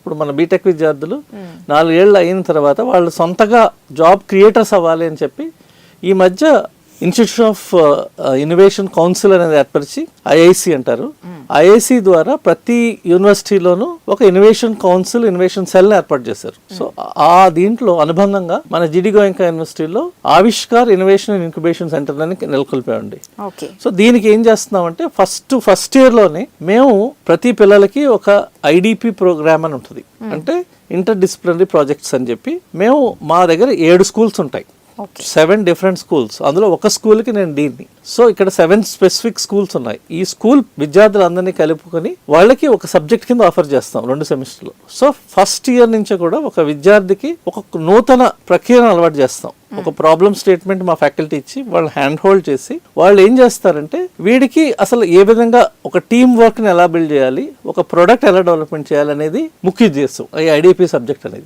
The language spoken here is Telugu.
ఇప్పుడు మన బీటెక్ విద్యార్థులు 4 ఏళ్ళు అయిన తర్వాత వాళ్ళు సొంతగా జాబ్ క్రియేటర్స్ అవ్వాలి అని చెప్పి ఈ మధ్య ఇన్స్టిట్యూషన్ ఆఫ్ ఇన్నోవేషన్ కౌన్సిల్ అనేది ఏర్పరిచి ఐఐసి అంటారు. ఐఐసి ద్వారా ప్రతి యూనివర్సిటీలోనూ ఒక ఇన్నోవేషన్ కౌన్సిల్, ఇన్నోవేషన్ సెల్ ఏర్పాటు చేశారు. సో ఆ దీంట్లో అనుబంధంగా మన జిడి గోయంకా యూనివర్సిటీలో Avishkar innovation and incubation centre అని నెలకొల్పామండి. సో దీనికి ఏం చేస్తున్నామంటే ఫస్ట్ ఇయర్ లోనే మేము ప్రతి పిల్లలకి ఒక ఐడిపి ప్రోగ్రామ్ అని ఉంటుంది. అంటే ఇంటర్ డిసిప్లినరీ ప్రాజెక్ట్స్ అని చెప్పి మేము మా దగ్గర 7 స్కూల్స్ ఉంటాయి. 7 డిఫరెంట్ స్కూల్స్, అందులో ఒక స్కూల్కి నేను డీన్ని. సో ఇక్కడ 7 స్పెసిఫిక్ స్కూల్స్ ఉన్నాయి. ఈ స్కూల్ విద్యార్థులందరినీ కలుపుకొని వాళ్ళకి ఒక సబ్జెక్ట్ కింద ఆఫర్ చేస్తాం 2 సెమిస్టర్లు. సో ఫస్ట్ ఇయర్ నుంచి కూడా ఒక విద్యార్థికి ఒక నూతన ప్రక్రియను అలవాటు చేస్తాం. ఒక ప్రాబ్లమ్ స్టేట్మెంట్ మా ఫ్యాకల్టీ ఇచ్చి వాళ్ళు హ్యాండ్ హోల్డ్ చేసి వాళ్ళు ఏం చేస్తారంటే వీడికి అసలు ఏ విధంగా ఒక టీమ్ వర్క్ ని ఎలా బిల్డ్ చేయాలి, ఒక ప్రొడక్ట్ ఎలా డెవలప్మెంట్ చేయాలి అనేది ముఖ్య ఉద్దేశం ఈ ఐడిపి సబ్జెక్ట్ అనేది.